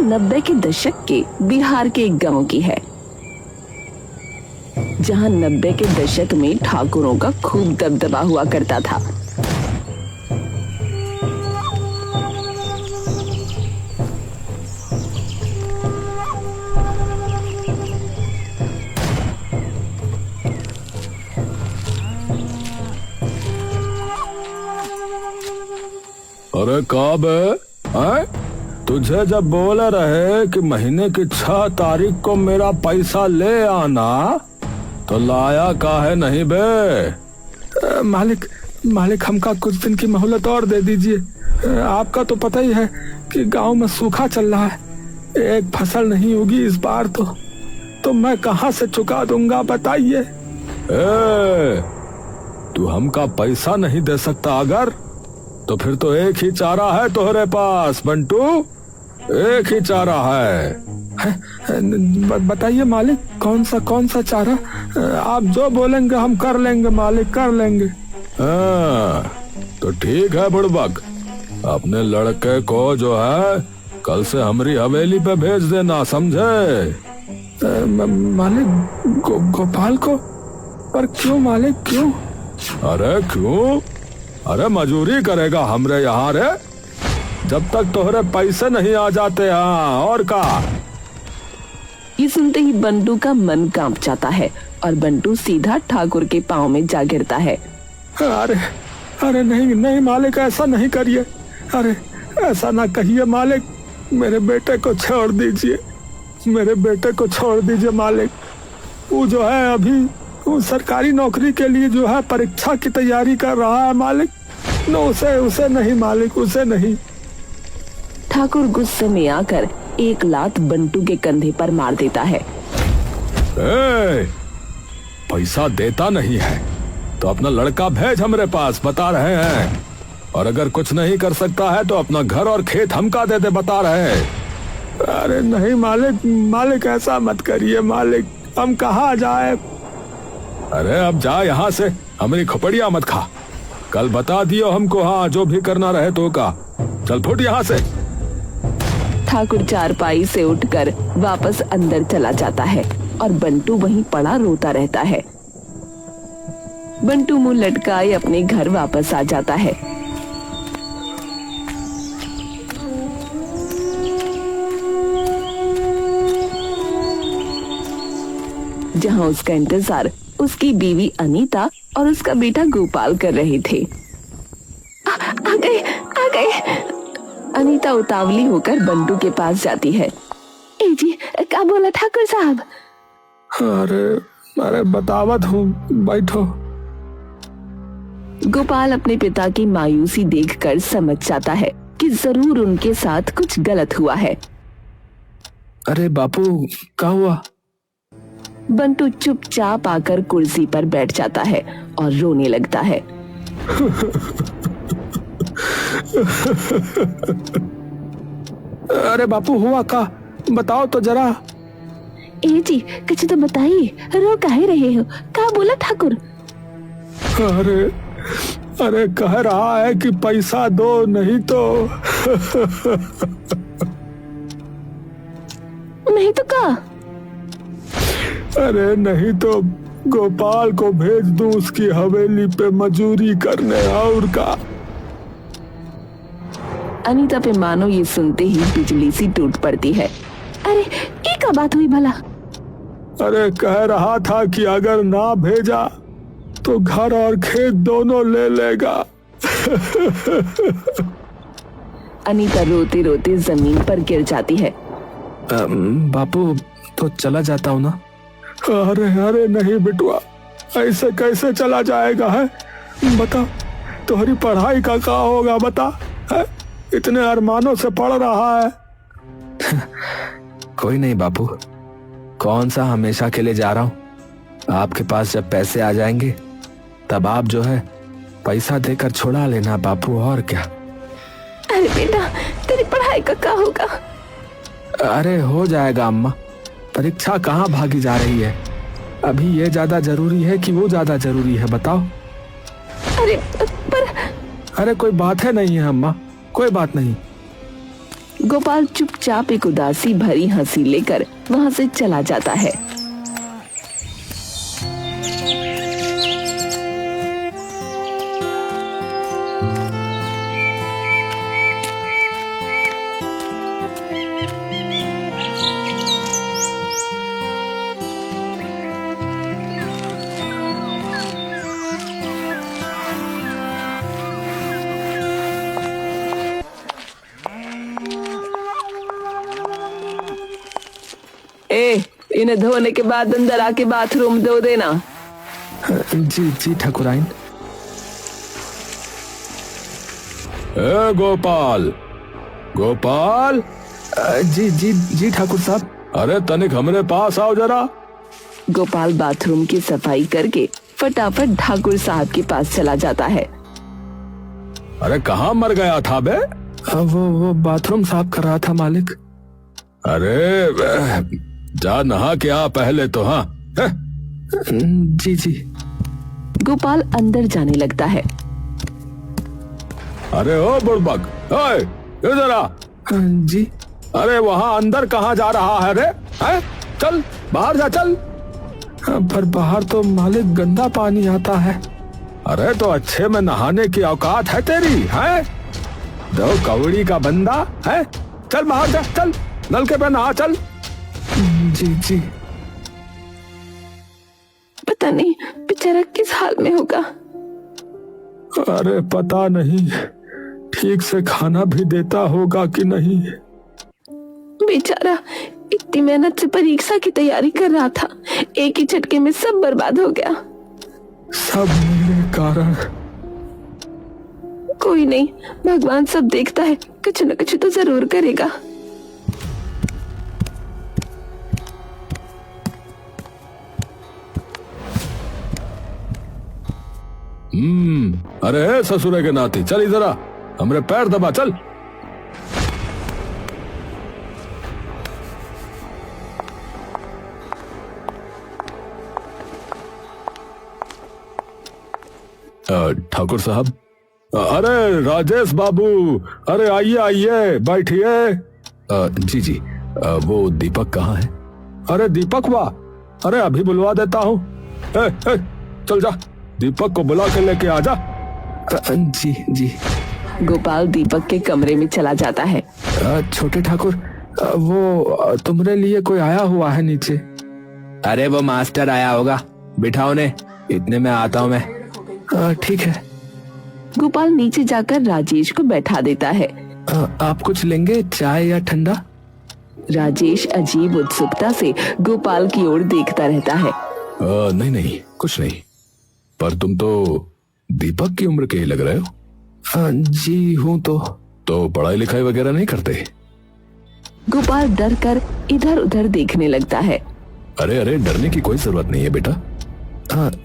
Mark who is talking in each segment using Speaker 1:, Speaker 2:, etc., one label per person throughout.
Speaker 1: 90 के दशक के बिहार के एक गांव की है, जहां 90 के दशक में ठाकुरों का खूब दबदबा हुआ करता था।
Speaker 2: अरे कब है? तुझे जब बोले रहे कि महीने की 6 तारीख को मेरा पैसा ले आना, तो लाया काहे नहीं बे?
Speaker 3: मालिक हमका कुछ दिन की मोहलत और दे दीजिए। आपका तो पता ही है कि गांव में सूखा चल रहा है, एक फसल नहीं होगी इस बार तो मैं कहां से चुका दूंगा बताइए।
Speaker 2: तू हमका पैसा नहीं दे सकता अगर, तो फिर तो एक ही चारा है तोहरे पास बंटू, एक ही चारा है।
Speaker 3: बताइए मालिक, कौन सा चारा? आप जो बोलेंगे हम कर लेंगे मालिक, कर लेंगे।
Speaker 2: तो ठीक है बुड़बक, अपने लड़के को जो है कल से हमारी हवेली पे भेज देना, समझे?
Speaker 3: मालिक गोपाल को? पर क्यों मालिक, क्यों?
Speaker 2: अरे क्यों? अरे मजूरी करेगा हमरे यहाँ रे, जब तक तोहरे पैसे नहीं आ जाते। हाँ और का?
Speaker 1: ये सुनते ही बंटू का मन कांप जाता है और बंटू सीधा ठाकुर के पांव में जा गिरता है।
Speaker 3: अरे नहीं मालिक, ऐसा नहीं करिए। अरे ऐसा ना कहिए मालिक, मेरे बेटे को छोड़ दीजिए, मेरे बेटे को छोड़ दीजिए मालिक। वो जो है अभी वो सरकारी नौकरी के लिए जो है परीक्षा की तैयारी कर रहा है मालिक। नो उसे नहीं मालिक, उसे नहीं।
Speaker 1: ठाकुर गुस्से में आकर एक लात बंटू के कंधे पर मार देता है।
Speaker 2: पैसा देता नहीं है तो अपना लड़का भेज हमरे पास, बता रहे हैं। और अगर कुछ नहीं कर सकता है तो अपना घर और खेत हमका दे दे, बता रहे हैं।
Speaker 3: अरे नहीं मालिक ऐसा मत करिए मालिक, हम कहाँ जाए?
Speaker 2: अरे अब जा यहाँ से, हमारी खोपड़िया मत खा। कल बता दियो हमको, हाँ जो भी करना रहे तो का। चल फुट यहाँ से।
Speaker 1: ठाकुर चारपाई से उठकर वापस अंदर चला जाता है और बंटू वहीं पड़ा रोता रहता है। बंटू मुंह लटकाए अपने घर वापस आ जाता है। जहां उसका इंतजार उसकी बीवी अनीता और उसका बेटा गोपाल कर रहे थे। आ गए। अनीता उतावली होकर बंटू के पास जाती है। ए जी, क्या बोला ठाकुर साहब?
Speaker 3: अरे बतावत हूँ, बैठो।
Speaker 1: गोपाल अपने पिता की मायूसी देखकर समझ जाता है कि जरूर उनके साथ कुछ गलत हुआ है।
Speaker 3: अरे बापू, क्या हुआ?
Speaker 1: बंटू चुपचाप आकर कुर्सी पर बैठ जाता है और रोने लगता है।
Speaker 3: अरे बापू, हुआ का? बताओ तो जरा।
Speaker 1: ए जी, कुछ तो बताइए, रो काहे रहे हो? क्या बोला ठाकुर?
Speaker 3: अरे कह रहा है कि पैसा दो, नहीं तो का? अरे नहीं तो गोपाल को भेज दूं उसकी हवेली पे मजूरी करने, और का?
Speaker 1: अनीता पे मानो ये सुनते ही बिजली सी टूट पड़ती है। अरे ये क्या बात हुई भला?
Speaker 3: अरे कह रहा था कि अगर ना भेजा तो घर और खेत दोनों ले लेगा।
Speaker 1: अनीता रोते रोते जमीन पर गिर जाती है।
Speaker 3: बापू तो चला जाता हूँ ना। अरे नहीं बिटुआ, ऐसे कैसे चला जाएगा है? बता, तुम्हारी पढ़ाई का क्या होगा बता है? इतने अरमानों से पढ़ रहा है।
Speaker 4: कोई नहीं बापू, कौन सा हमेशा के लिए जा रहा हूँ। आपके पास जब पैसे आ जाएंगे तब आप जो है पैसा देकर छुड़ा लेना बापू, और क्या।
Speaker 1: अरे बेटा, तेरी पढ़ाई का क्या होगा?
Speaker 4: अरे हो जाएगा अम्मा, परीक्षा कहाँ भागी जा रही है। अभी ये ज्यादा जरूरी है कि वो ज्यादा जरूरी है, बताओ।
Speaker 1: अरे पर
Speaker 4: अरे कोई बात है नहीं है अम्मा, कोई बात नहीं।
Speaker 1: गोपाल चुपचाप एक उदासी भरी हंसी लेकर वहाँ से चला जाता है। इन्हें धोने के बाद अंदर आके बाथरूम धो देना।
Speaker 4: जी जी ठाकुराइन।
Speaker 2: ए गोपाल, गोपाल।
Speaker 4: जी जी जी ठाकुर साहब।
Speaker 2: अरे तनिक हमरे पास आओ जरा।
Speaker 1: गोपाल बाथरूम की सफाई करके फटाफट ठाकुर साहब के पास चला जाता है।
Speaker 2: अरे कहाँ मर गया था बे?
Speaker 4: वो बाथरूम साफ कर रहा था मालिक।
Speaker 2: अरे जा नहा के आ पहले तो। हाँ
Speaker 4: जी जी।
Speaker 1: गोपाल अंदर जाने लगता है।
Speaker 2: अरे ओ बुड़बक, ओए इधर आ।
Speaker 4: जी।
Speaker 2: अरे वहाँ अंदर कहाँ जा रहा है रे? चल बाहर जा, चल।
Speaker 4: पर बाहर तो मालिक गंदा पानी आता है।
Speaker 2: अरे तो अच्छे में नहाने की औकात है तेरी? है दो कौड़ी का बंदा है। चल बाहर जा, चल नलके पे नहा, चल।
Speaker 4: जी जी।
Speaker 1: पता नहीं बेचारा किस हाल में होगा।
Speaker 3: अरे पता नहीं ठीक से खाना भी देता होगा कि नहीं।
Speaker 1: बेचारा इतनी मेहनत से परीक्षा की तैयारी कर रहा था, एक ही झटके में सब बर्बाद हो गया।
Speaker 3: सब मेरे कारण।
Speaker 1: कोई नहीं, भगवान सब देखता है, कुछ न कुछ तो जरूर करेगा।
Speaker 2: अरे ससुरे के नाती, चल इधर आ, हमरे पैर दबा, चल। ठाकुर साहब। अरे राजेश बाबू, अरे आइए आइए, बैठिए। जी जी। वो दीपक कहाँ है?
Speaker 3: अरे दीपक वाह, अरे अभी बुलवा देता हूँ। चल जा, दीपक को बुला के लेके आ जा।
Speaker 4: जी जी।
Speaker 1: गोपाल दीपक के कमरे में चला जाता है।
Speaker 4: छोटे ठाकुर, वो तुम्हारे लिए कोई आया हुआ है नीचे। अरे वो मास्टर आया होगा, बिठाओ ने, इतने में आता हूँ मैं। ठीक है।
Speaker 1: गोपाल नीचे जाकर राजेश को बैठा देता है।
Speaker 4: आप कुछ लेंगे, चाय या ठंडा?
Speaker 1: राजेश अजीब उत्सुकता से गोपाल की ओर देखता रहता है।
Speaker 2: नहीं नहीं, कुछ नहीं, पर तुम तो दीपक की उम्र के ही लग रहे हो।
Speaker 4: जी हूँ।
Speaker 2: तो पढ़ाई लिखाई वगैरह नहीं करते?
Speaker 1: गोपाल डर कर इधर उधर देखने लगता है।
Speaker 2: अरे अरे, डरने की कोई जरूरत नहीं है बेटा।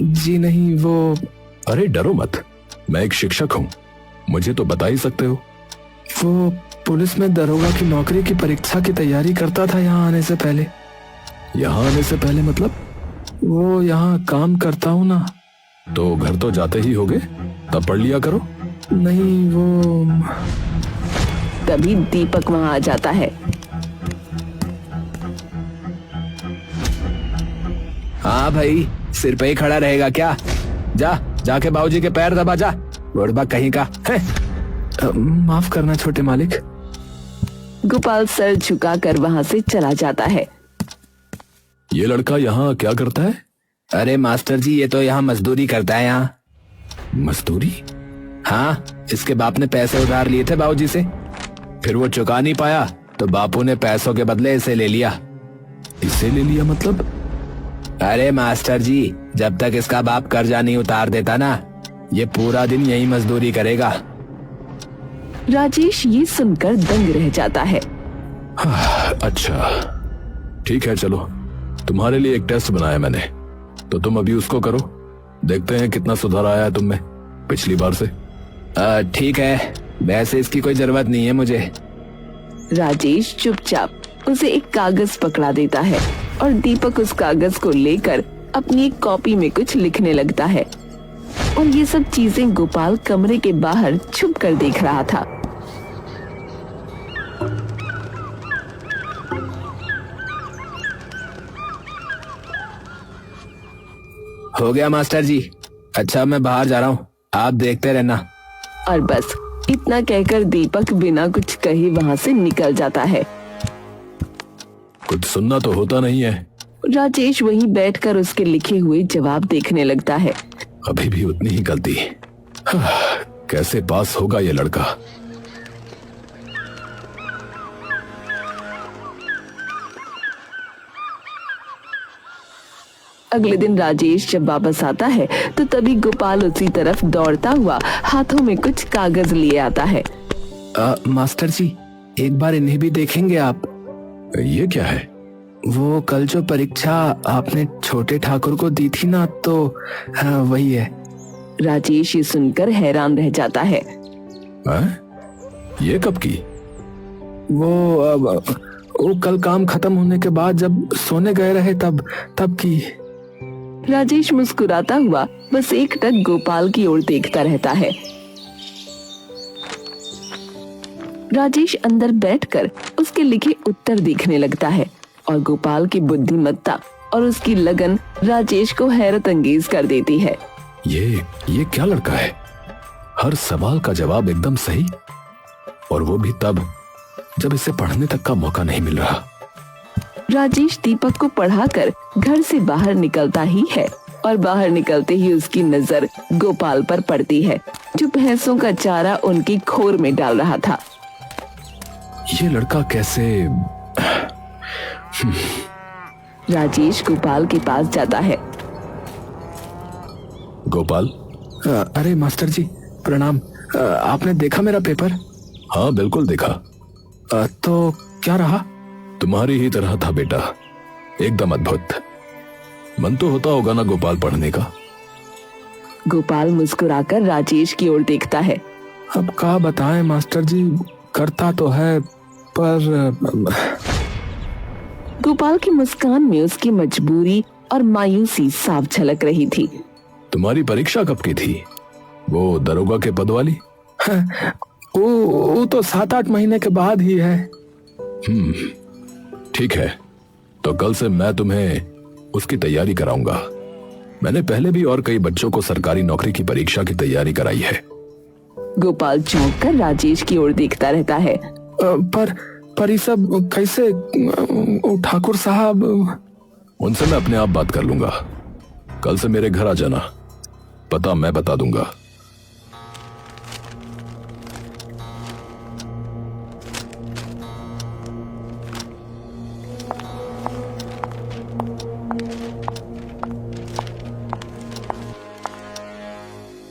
Speaker 4: जी नहीं, वो।
Speaker 2: अरे डरो मत, मैं एक शिक्षक हूँ, मुझे तो बता ही सकते हो।
Speaker 4: वो पुलिस में दरोगा की नौकरी की परीक्षा की तैयारी करता था यहाँ आने से पहले।
Speaker 2: यहाँ आने से पहले मतलब?
Speaker 4: वो यहाँ काम करता हूँ ना।
Speaker 2: तो घर तो जाते ही होगे, तब पढ़ लिया करो।
Speaker 4: नहीं, वो।
Speaker 1: तभी दीपक वहाँ आ जाता है।
Speaker 4: हाँ भाई, सिर पे ही खड़ा रहेगा क्या? जाके बाबूजी के पैर दबा जा, बुढ़बा कहीं का है। माफ करना छोटे मालिक।
Speaker 1: गोपाल सर झुकाकर वहाँ से चला जाता है।
Speaker 2: ये लड़का यहाँ क्या करता है?
Speaker 4: अरे मास्टर जी, ये तो यहाँ मजदूरी करता है। यहाँ
Speaker 2: मजदूरी?
Speaker 4: हाँ, इसके बाप ने पैसे उधार लिए थे बाबूजी से, फिर वो चुका नहीं पाया तो बापू ने पैसों के बदले इसे ले लिया।
Speaker 2: इसे ले लिया मतलब?
Speaker 4: अरे मास्टर जी, जब तक इसका बाप कर्जा नहीं उतार देता ना, ये पूरा दिन यही मजदूरी करेगा।
Speaker 1: राजेश ये सुनकर दंग रह जाता है।
Speaker 2: अच्छा ठीक है, चलो तुम्हारे लिए एक टेस्ट बनाया मैंने, तो तुम अभी उसको करो, देखते हैं कितना सुधार आया है तुम में पिछली बार से।
Speaker 4: ठीक है, वैसे इसकी कोई जरूरत नहीं है मुझे।
Speaker 1: राजेश चुपचाप उसे एक कागज पकड़ा देता है और दीपक उस कागज को लेकर अपनी एक कॉपी में कुछ लिखने लगता है। और ये सब चीजें गोपाल कमरे के बाहर छुप कर देख रहा था।
Speaker 4: हो गया मास्टर जी। अच्छा मैं बाहर जा रहा हूँ, आप देखते रहना।
Speaker 1: और बस इतना कहकर दीपक बिना कुछ कहे वहाँ से निकल जाता है।
Speaker 2: कुछ सुनना तो होता नहीं है।
Speaker 1: राजेश वहीं बैठकर उसके लिखे हुए जवाब देखने लगता है।
Speaker 2: अभी भी उतनी ही गलती। कैसे पास होगा ये लड़का।
Speaker 1: अगले दिन राजेश जब वापस आता है तो तभी गोपाल उसी तरफ दौड़ता हुआ हाथों में कुछ कागज लिए आता है।
Speaker 4: मास्टर जी, एक बार इन्हें भी देखेंगे आप?
Speaker 2: ये क्या है?
Speaker 4: वो कल जो परीक्षा आपने छोटे ठाकुर को दी थी ना, तो हाँ, वही है।
Speaker 1: राजेश ये सुनकर हैरान रह जाता है।
Speaker 2: ये कब की?
Speaker 4: वो कल काम खत्म होने के बाद जब सोने गए रहे तब की।
Speaker 1: राजेश मुस्कुराता हुआ बस एकटक गोपाल की ओर देखता रहता है। राजेश अंदर बैठकर उसके लिखे उत्तर देखने लगता है और गोपाल की बुद्धिमत्ता और उसकी लगन राजेश को हैरत अंगेज कर देती है।
Speaker 2: ये क्या लड़का है? हर सवाल का जवाब एकदम सही, और वो भी तब जब इसे पढ़ने तक का मौका नहीं मिल रहा।
Speaker 1: राजेश दीपक को पढ़ाकर घर से बाहर निकलता ही है और बाहर निकलते ही उसकी नजर गोपाल पर पड़ती है, जो भैंसों का चारा उनकी खोर में डाल रहा था।
Speaker 2: ये लड़का कैसे?
Speaker 1: राजेश गोपाल के पास जाता है।
Speaker 2: गोपाल।
Speaker 4: अरे मास्टर जी प्रणाम। आपने देखा मेरा पेपर?
Speaker 2: हाँ बिल्कुल देखा।
Speaker 4: तो क्या रहा?
Speaker 2: तुम्हारी ही तरह था बेटा, एकदम अद्भुत। मन तो होता होगा ना गोपाल पढ़ने का।
Speaker 1: गोपाल मुस्कुराकर राजेश की ओर देखता है।
Speaker 4: अब क्या बताएं मास्टर जी, करता तो है पर।
Speaker 1: गोपाल की मुस्कान में उसकी मजबूरी और मायूसी साफ झलक रही थी।
Speaker 2: तुम्हारी परीक्षा कब की थी? वो दरोगा के पद वाली?
Speaker 4: वो तो 7-8 महीने के बाद ही है।
Speaker 2: ठीक है, तो कल से मैं तुम्हें उसकी तैयारी कराऊंगा। मैंने पहले भी और कई बच्चों को सरकारी नौकरी की परीक्षा की तैयारी कराई है।
Speaker 1: गोपाल चौंक कर राजेश की ओर देखता रहता है।
Speaker 4: पर ये सब कैसे? ठाकुर साहब।
Speaker 2: उनसे मैं अपने आप बात कर लूंगा। कल से मेरे घर आ जाना, पता मैं बता दूंगा।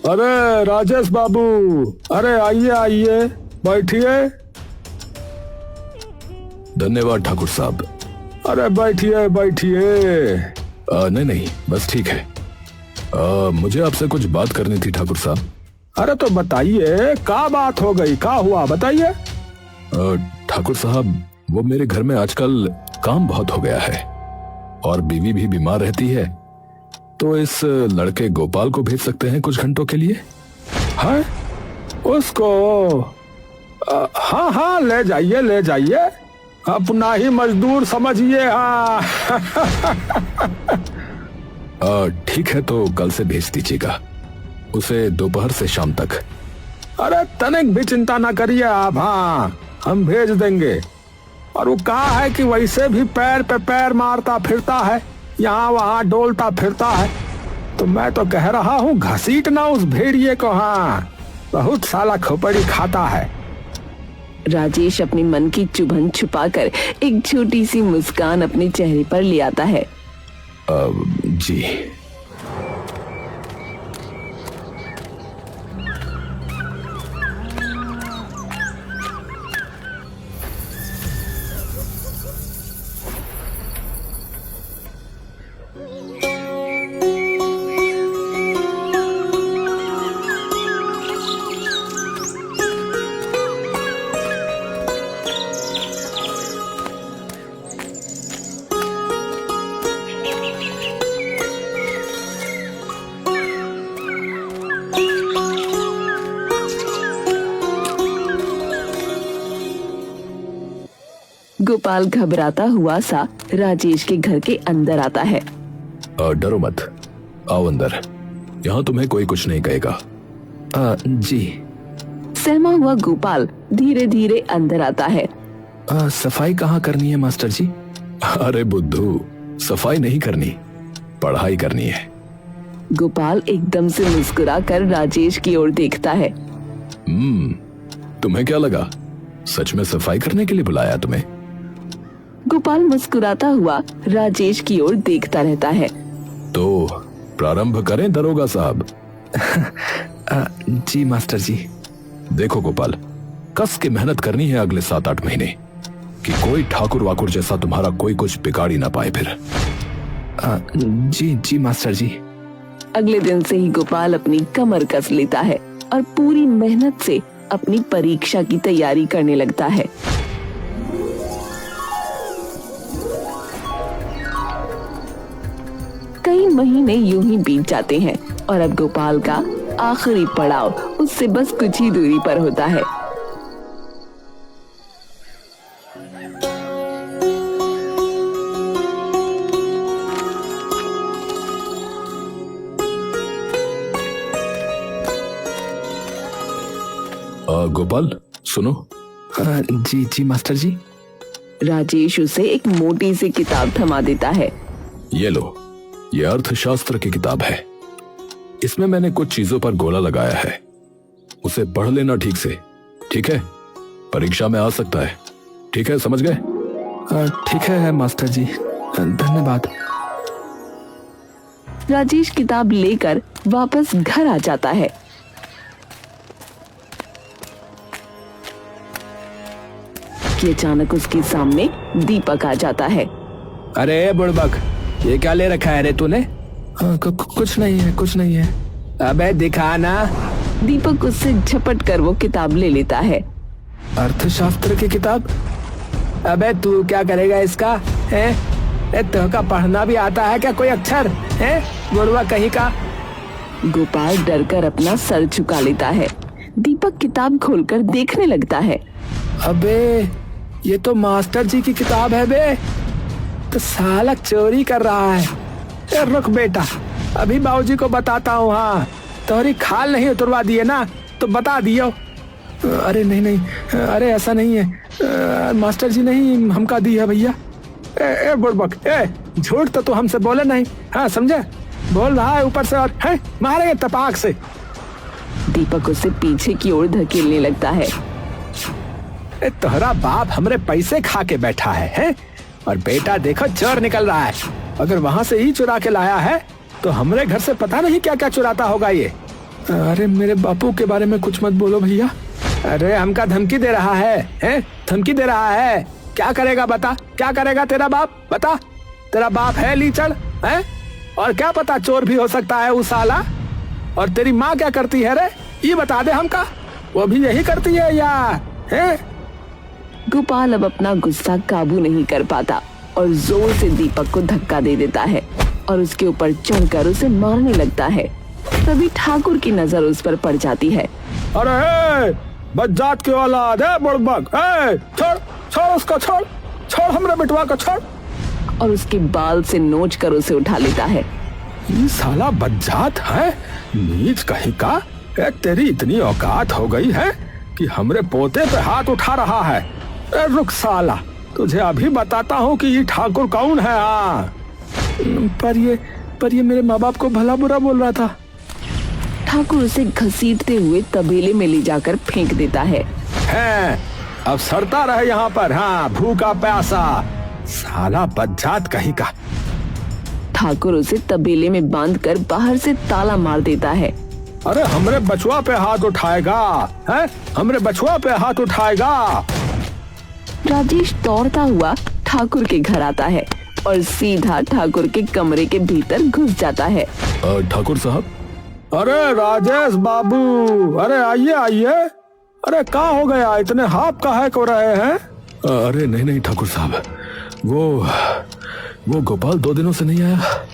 Speaker 3: अरे राजेश बाबू, अरे आइए आइए, बैठिए।
Speaker 2: धन्यवाद ठाकुर साहब।
Speaker 3: अरे बैठिए बैठिए।
Speaker 2: नहीं बस ठीक है। मुझे आपसे कुछ बात करनी थी ठाकुर साहब।
Speaker 3: अरे तो बताइए, क्या बात हो गई, क्या हुआ बताइए।
Speaker 2: ठाकुर साहब, वो मेरे घर में आजकल काम बहुत हो गया है और बीवी भी बीमार रहती है, तो इस लड़के गोपाल को भेज सकते हैं कुछ घंटों के लिए?
Speaker 3: है उसको? हाँ हाँ, ले जाइए ले जाइए, अपना ही मजदूर समझिए। हाँ
Speaker 2: ठीक है, तो कल से भेज दीजिएगा उसे, दोपहर से शाम तक।
Speaker 3: अरे तनिक भी चिंता ना करिए आप, हाँ हम भेज देंगे। और वो कहा है कि वैसे भी पैर पे पैर मारता फिरता है, यहाँ वहाँ डोलता फिरता है, तो मैं तो कह रहा हूँ घसीटना उस भेड़िए को। हाँ, बहुत साला खोपड़ी खाता है।
Speaker 1: राजेश अपनी मन की चुभन छुपाकर एक छोटी सी मुस्कान अपने चेहरे पर ले आता है।
Speaker 2: जी।
Speaker 1: गोपाल घबराता हुआ सा राजेश के घर के अंदर आता है।
Speaker 2: डरो मत, आओ अंदर, यहाँ तुम्हें कोई कुछ नहीं कहेगा।
Speaker 4: जी।
Speaker 1: सहमा हुआ गोपाल धीरे धीरे अंदर आता है।
Speaker 4: सफाई कहाँ करनी है मास्टर जी?
Speaker 2: अरे बुद्धू, सफाई नहीं करनी, पढ़ाई करनी है।
Speaker 1: गोपाल एकदम से मुस्कुरा कर राजेश की ओर देखता है।
Speaker 2: तुम्हें क्या लगा, सच में सफाई करने के लिए बुलाया तुम्हें?
Speaker 1: गोपाल मुस्कुराता हुआ राजेश की ओर देखता रहता है।
Speaker 2: तो प्रारंभ करें दरोगा साहब?
Speaker 4: जी मास्टर जी।
Speaker 2: देखो गोपाल, कस के मेहनत करनी है अगले 7-8 महीने, कि कोई ठाकुर वाकुर जैसा तुम्हारा कोई कुछ बिगाड़ ही ना पाए फिर।
Speaker 4: जी जी मास्टर जी।
Speaker 1: अगले दिन से ही गोपाल अपनी कमर कस लेता है और पूरी मेहनत से अपनी परीक्षा की तैयारी करने लगता है। कई महीने यूं ही बीत जाते हैं और अब गोपाल का आखिरी पड़ाव उससे बस कुछ ही दूरी पर होता है।
Speaker 2: गोपाल सुनो।
Speaker 4: जी जी मास्टर जी।
Speaker 1: राजेश उसे एक मोटी सी किताब थमा देता है।
Speaker 2: ये लो, ये अर्थशास्त्र की किताब है। इसमें मैंने कुछ चीजों पर गोला लगाया है, उसे पढ़ लेना ठीक से, ठीक है? परीक्षा में आ सकता है, ठीक है? समझ गए?
Speaker 4: ठीक है मास्टर जी, धन्यवाद।
Speaker 1: राजेश किताब लेकर वापस घर आ जाता है। कि अचानक उसके सामने दीपक आ जाता है।
Speaker 4: अरे बुड़बक, ये क्या ले रखा है रे तूने? कुछ नहीं है, कुछ नहीं है। अबे दिखा ना।
Speaker 1: दीपक उससे झपट कर वो किताब ले लेता है।
Speaker 4: अर्थशास्त्र की किताब? अबे तू क्या करेगा इसका? तो का पढ़ना भी आता है क्या कोई अक्षर? है बुड़वा कहीं का।
Speaker 1: गोपाल डर कर अपना सर झुका लेता है। दीपक किताब खोलकर देखने लगता है।
Speaker 4: अबे ये तो मास्टर जी की किताब है बे, तो साला चोरी कर रहा है। रुक बेटा, अभी बाबूजी को बताता हूँ। हाँ, तोहरी खाल नहीं उतरवा दिए ना तो बता दियो। अरे नहीं नहीं, अरे ऐसा नहीं है, मास्टर जी नहीं हमका दी है भैया। ए बुड़बक, झूठ तो तू हमसे बोले नहीं, हाँ समझे? बोल रहा है ऊपर से और है मारेंगे तपाक से।
Speaker 1: दीपक उसे पीछे की ओर धकेलने लगता है।
Speaker 4: तोहरा बाप हमरे पैसे खा के बैठा है, और बेटा देखो चोर निकल रहा है। अगर वहाँ से ही चुरा के लाया है तो हमरे घर से पता नहीं क्या क्या चुराता होगा ये। अरे मेरे बापू के बारे में कुछ मत बोलो भैया। अरे हमका धमकी दे रहा है? धमकी दे रहा है? क्या करेगा बता, क्या करेगा तेरा बाप? बता, तेरा बाप है लीचड़ है? और क्या पता चोर भी हो सकता है वो साला। और तेरी माँ क्या करती है रे, ये बता दे हमका। वो भी यही करती है या है?
Speaker 1: गोपाल अब अपना गुस्सा काबू नहीं कर पाता और जोर से दीपक को धक्का दे देता है और उसके ऊपर चढ़कर उसे मारने लगता है। तभी ठाकुर की नजर उस पर पड़ जाती है।
Speaker 3: अरे बज्जात के औलाद है बुड़बक, छोड़ छोड़ उसको, छोड़ छोड़ हमरे बेटवा को छोड़।
Speaker 1: और उसके बाल से नोच कर उसे उठा लेता है।
Speaker 3: ये साला बज्जात है, नीच कहीं का। तेरी इतनी औकात हो गई है कि हमरे पोते पे हाथ उठा रहा है। रुक साला, तुझे अभी बताता हूँ कि ये ठाकुर कौन है। पर ये मेरे माँ बाप को भला बुरा बोल रहा था।
Speaker 1: ठाकुर उसे घसीटते हुए तबेले में ले जाकर फेंक देता है।
Speaker 3: अब सड़ता रहे यहाँ पर, हाँ भूखा प्यासा साला बज्जात कहीं का।
Speaker 1: ठाकुर उसे तबेले में बांधकर बाहर से ताला मार देता है।
Speaker 3: अरे हमरे बचवा पे हाथ उठाएगा है? हमरे बचवा पे हाथ उठाएगा।
Speaker 1: राजेश दौड़ता हुआ ठाकुर के घर आता है और सीधा ठाकुर के कमरे के भीतर घुस जाता है।
Speaker 2: ठाकुर साहब।
Speaker 3: अरे राजेश बाबू, अरे आइए आइए। अरे क्या हो गया, इतने हाफ का है को रहे हैं?
Speaker 2: अरे नहीं नहीं ठाकुर साहब, वो गोपाल 2 दिनों से नहीं आया।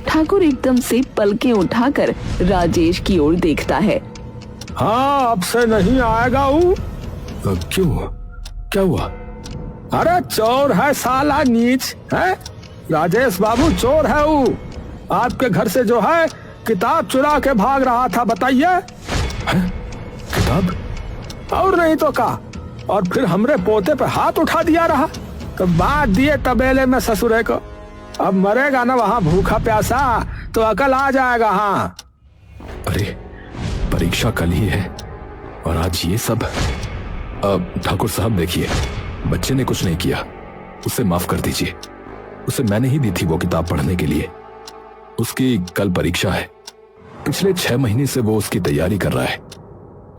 Speaker 1: ठाकुर एकदम से पलकें उठाकर राजेश की ओर देखता है।
Speaker 3: हाँ, अब से नहीं आएगा वो।
Speaker 2: क्यों, क्या हुआ?
Speaker 3: अरे चोर है साला, नीच है राजेश बाबू, चोर है वो। आपके घर से जो है किताब चुरा के भाग रहा था, बताइए।
Speaker 2: किताब?
Speaker 3: और नहीं तो का, और फिर हमरे पोते पे हाथ उठा दिया रहा। तो बांट दिए तबेले में ससुरे को। अब मरेगा ना वहाँ भूखा प्यासा, तो अकल आ जाएगा। हाँ,
Speaker 2: अरे परीक्षा कल ही है और आज ये सब। ठाकुर साहब देखिए, बच्चे ने कुछ नहीं किया, उसे माफ कर दीजिए। उसे मैंने ही दी थी वो किताब पढ़ने के लिए। उसकी कल परीक्षा है। पिछले 6 महीने से वो उसकी तैयारी कर रहा है।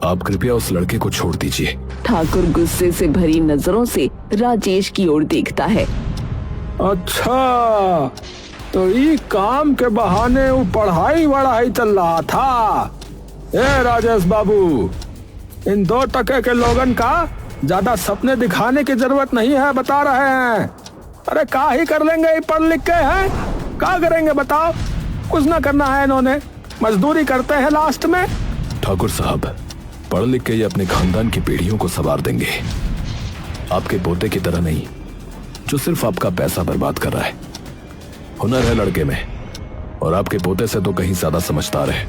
Speaker 2: आप कृपया उस लड़के को छोड़ दीजिए।
Speaker 1: ठाकुर गुस्से से भरी नजरों से राजेश की ओर देखता है।
Speaker 3: अच्छा, तो ये काम के बहाने वो पढ़ाई वढ़ाई चल रहा था। ए राजेश बाबू, इन 2 टके के लोगन का ज्यादा सपने दिखाने की जरूरत नहीं है, बता रहे हैं। अरे का ही कर लेंगे, ये पढ़ लिख के हैं, क्या करेंगे बताओ। कुछ ना करना है इन्होंने, मजदूरी करते हैं लास्ट में।
Speaker 2: ठाकुर साहब, पढ़ लिख के ये अपने खानदान की पीढ़ियों को संवार देंगे। आपके पोते की तरह नहीं, जो सिर्फ आपका पैसा बर्बाद कर रहा है। हुनर है लड़के में, और आपके पोते से तो कहीं ज्यादा समझदार है।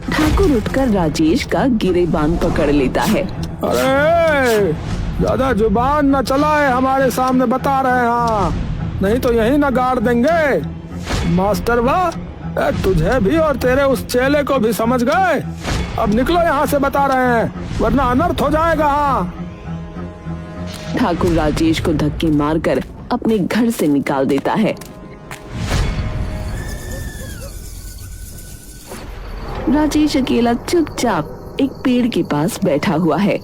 Speaker 1: ठाकुर उठकर राजेश का गिरेबान पकड़ लेता है।
Speaker 3: अरे ज्यादा जुबान न चलाए हमारे सामने, बता रहे हैं। हाँ, नहीं तो यही न गाड़ देंगे। मास्टर वाह, तुझे भी और तेरे उस चेले को भी समझ गए। अब निकलो यहाँ से, बता रहे हैं, वरना अनर्थ हो जाएगा। हाँ।
Speaker 1: ठाकुर राजेश को धक्के मारकर अपने घर से निकाल देता है। राजेश अकेला चुपचाप एक पेड़ के पास बैठा हुआ है।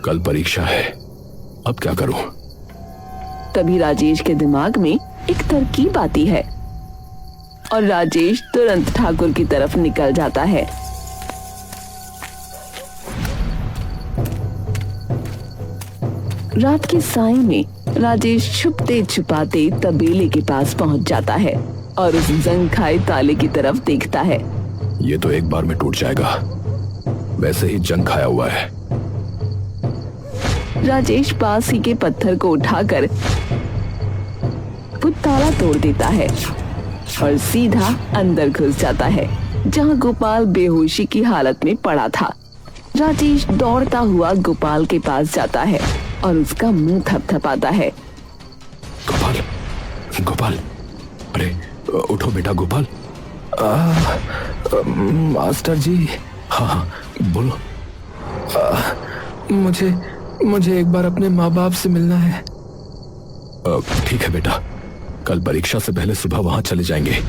Speaker 2: कल परीक्षा है, अब क्या करूं?
Speaker 1: तभी राजेश के दिमाग में एक तरकीब आती है और राजेश तुरंत ठाकुर की तरफ निकल जाता है। रात के साए में राजेश छुपते छुपाते तबेले के पास पहुंच जाता है और उस जंग खाए ताले की तरफ देखता है।
Speaker 2: ये तो एक बार में टूट जाएगा, वैसे ही जंग खाया हुआ है।
Speaker 1: राजेश पास ही के पत्थर को उठाकर वो ताला तोड़ देता है और सीधा अंदर घुस जाता है, जहां गोपाल बेहोशी की हालत में पड़ा था। राजेश दौड़ता हुआ गोपाल के पास जाता है और उसका मुंह थपथपाता है।
Speaker 2: गोपाल, गोपाल, अरे उठो बेटा गोपाल।
Speaker 3: मास्टर जी।
Speaker 2: हाँ, बोलो।
Speaker 3: मुझे एक बार अपने माँ बाप से मिलना है।
Speaker 2: ठीक है बेटा, कल परीक्षा से पहले सुबह वहां चले जाएंगे।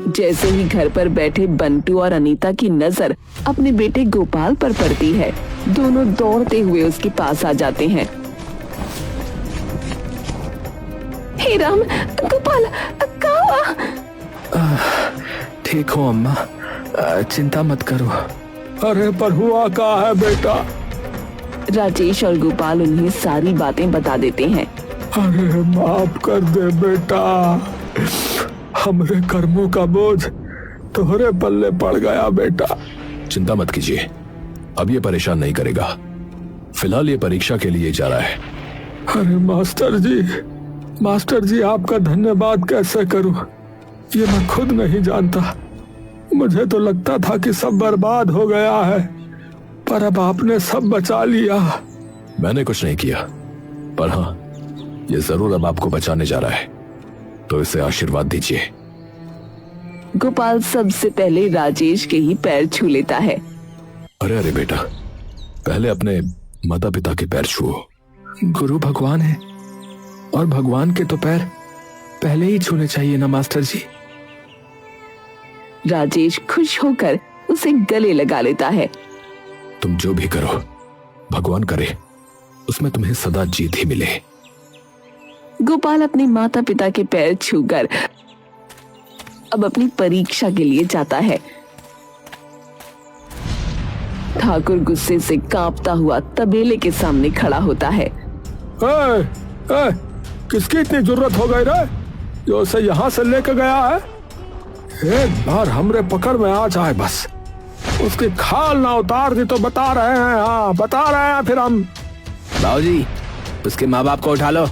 Speaker 1: जैसे ही घर पर बैठे बंटू और अनीता की नजर अपने बेटे गोपाल पर पड़ती है, दोनों दौड़ते हुए उसके पास आ जाते हैं। हे राम, गोपाल कहाँ?
Speaker 3: ठीक हो अम्मा, चिंता मत करो। अरे पर हुआ क्या है बेटा?
Speaker 1: राजेश और गोपाल उन्हें सारी बातें बता देते हैं।
Speaker 3: अरे माफ कर दे बेटा, हमरे कर्मों का बोझ तोहरे पल्ले पड़ गया बेटा।
Speaker 2: चिंता मत कीजिए, अब ये परेशान नहीं करेगा। फिलहाल ये परीक्षा के लिए जा रहा है।
Speaker 3: अरे मास्टर जी आपका धन्यवाद कैसे करूं, ये मैं खुद नहीं जानता। मुझे तो लगता था कि सब बर्बाद हो गया है, पर अब आपने सब बचा लिया।
Speaker 2: मैंने कुछ नहीं किया, पर हाँ, ये जरूर अब आपको बचाने जा रहा है, तो इसे आशीर्वाद दीजिए।
Speaker 1: गोपाल सबसे पहले राजेश के ही पैर छू लेता है।
Speaker 2: अरे अरे बेटा, पहले अपने माता पिता के पैर छुओ।
Speaker 3: गुरु भगवान है, और भगवान के तो पैर पहले ही छूने चाहिए ना मास्टर जी।
Speaker 1: राजेश खुश होकर उसे गले लगा लेता है।
Speaker 2: तुम जो भी करो, भगवान करे उसमें तुम्हें सदा जीत ही मिले।
Speaker 1: गोपाल अपने माता पिता के पैर छूकर अब अपनी परीक्षा के लिए जाता है। ठाकुर गुस्से से कांपता हुआ तबेले के सामने खड़ा होता है।
Speaker 3: किसकी इतनी जरूरत हो गई रे जो उसे यहाँ से लेके गया है? एक बार हमरे पकड़ में आ जाए बस, उसकी खाल ना उतार दी तो बता रहे हैं, हाँ बता रहे हैं फिर हम।
Speaker 4: बाबूजी, उसके माँ बाप को उठा लो,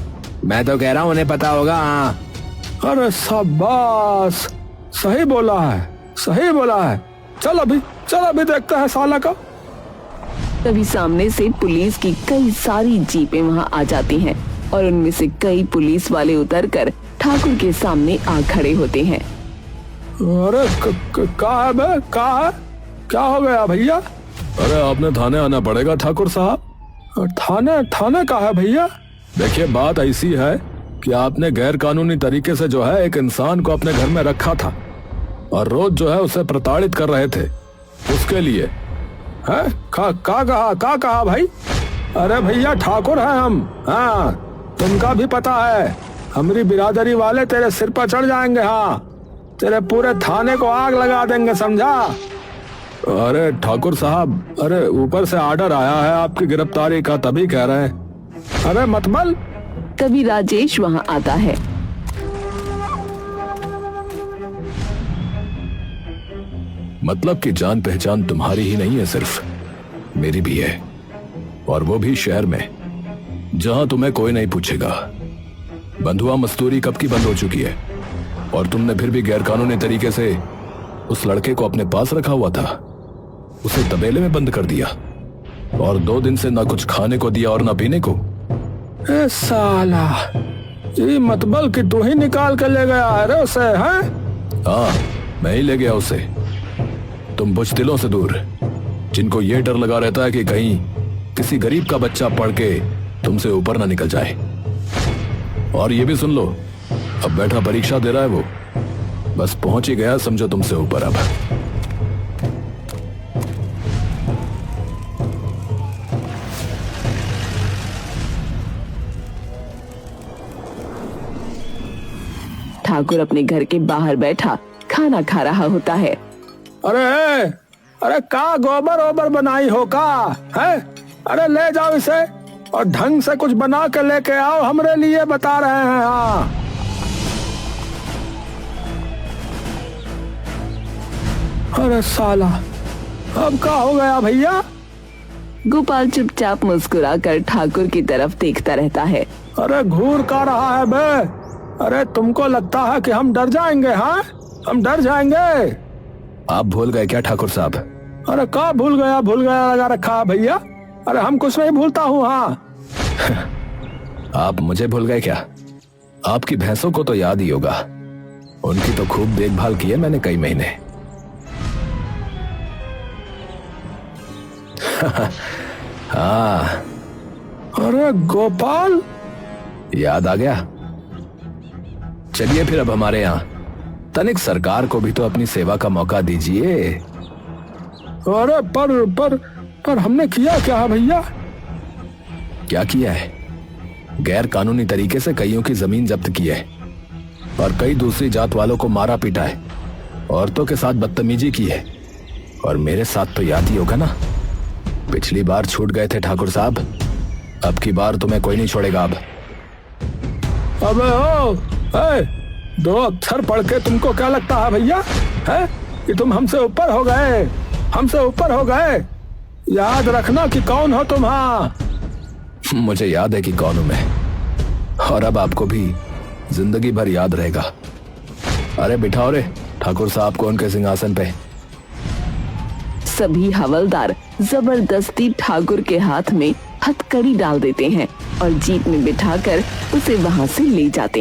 Speaker 4: मैं तो कह रहा हूँ उन्हें पता होगा। हाँ
Speaker 3: अरे शाबाश, सही बोला है, सही बोला है। चल अभी देखते हैं साला का।
Speaker 1: तभी सामने से पुलिस की कई सारी जीपें वहां आ जाती हैं और उनमें से कई पुलिस वाले उतरकर ठाकुर के सामने आ खड़े होते हैं।
Speaker 3: अरे कहा है बे, कहा है? क्या हो गया भैया?
Speaker 2: अरे आपने थाने आना पड़ेगा ठाकुर साहब।
Speaker 3: थाने का है भैया?
Speaker 2: देखिए बात ऐसी है कि आपने गैर कानूनी तरीके से जो है एक इंसान को अपने घर में रखा था और रोज जो है उसे प्रताड़ित कर रहे थे। उसके लिए
Speaker 3: है का कहा भाई? अरे भैया ठाकुर है हम, हाँ तुमका भी पता है, हमारी बिरादरी वाले तेरे सिर पर चढ़ जाएंगे। हाँ तेरे पूरे थाने को आग लगा देंगे, समझा?
Speaker 2: अरे ठाकुर साहब, अरे ऊपर से आर्डर आया है आपकी गिरफ्तारी का, तभी कह रहे हैं।
Speaker 3: अरे मतबल।
Speaker 1: तभी राजेश वहां आता है।
Speaker 2: मतलब कि जान पहचान तुम्हारी ही नहीं है, सिर्फ मेरी भी है, और वो भी शहर में जहां तुम्हें कोई नहीं पूछेगा। बंधुआ मजदूरी कब की बंद हो चुकी है और तुमने फिर भी गैरकानूनी तरीके से उस लड़के को अपने पास रखा हुआ था, उसे तबेले में बंद कर दिया और 2 दिन से ना कुछ खाने को दिया और ना पीने को।
Speaker 3: ए साला, ये मतबल कि तू ही निकाल कर ले गया है रे उसे, हैं?
Speaker 2: हाँ मैं ही ले गया उसे। तुम बुज़दिलों से दूर, जिनको ये डर लगा रहता है कि कहीं किसी गरीब का बच्चा पढ़ के तुमसे ऊपर ना निकल जाए। और ये भी सुन लो, अब बैठा परीक्षा दे रहा है वो, बस पहुंच ही गया समझो तुमसे ऊपर। अब
Speaker 1: ठाकुर अपने घर के बाहर बैठा खाना खा रहा होता है।
Speaker 3: अरे का गोबर ओबर बनाई हो का है? अरे ले जाओ इसे और ढंग से कुछ बना के लेके आओ, हमरे लिए बता रहे हैं। हाँ अरे साला, अब क्या हो गया भैया?
Speaker 1: गोपाल चुपचाप मुस्कुराकर ठाकुर की तरफ देखता रहता है।
Speaker 3: अरे घूर का रहा है बे? अरे तुमको लगता है कि हम डर जाएंगे? हाँ हम डर जाएंगे?
Speaker 2: आप भूल गए क्या ठाकुर साहब?
Speaker 3: अरे का भूल गया लगा रखा है भैया। अरे हम कुछ नहीं भूलता हूँ। हाँ
Speaker 2: आप मुझे भूल गए क्या? आपकी भैंसों को तो याद ही होगा, उनकी तो खूब देखभाल की है मैंने कई महीने। हाँ।
Speaker 3: अरे गोपाल,
Speaker 2: याद आ गया? चलिए फिर अब हमारे यहाँ तनिक सरकार को भी तो अपनी सेवा का मौका दीजिए।
Speaker 3: अरे पर हमने किया क्या है भैया?
Speaker 2: क्या किया है? गैर कानूनी तरीके से कईयों की जमीन जब्त की है और कई दूसरी जात वालों को मारा पीटा है, औरतों के साथ बदतमीजी की है, और मेरे साथ तो याद ही होगा ना, पिछली बार छूट गए थे ठाकुर साहब, अब की बार तुम्हें कोई नहीं छोड़ेगा। अब
Speaker 3: अबे ओ, 2 अक्षर पढ़ के तुमको क्या लगता है भैया, है कि तुम हमसे ऊपर हो गए? हमसे ऊपर हो गए? याद रखना कि कौन हो तुम। हाँ
Speaker 2: मुझे याद है कि कौन हूं मैं, और अब आपको भी जिंदगी भर याद रहेगा। अरे बिठाओ रे ठाकुर साहब को उनके सिंहासन पे।
Speaker 1: सभी हवलदार जबरदस्ती ठाकुर के हाथ में हथकड़ी डाल देते हैं और जीप में बिठाकर उसे वहां से ले जाते हैं।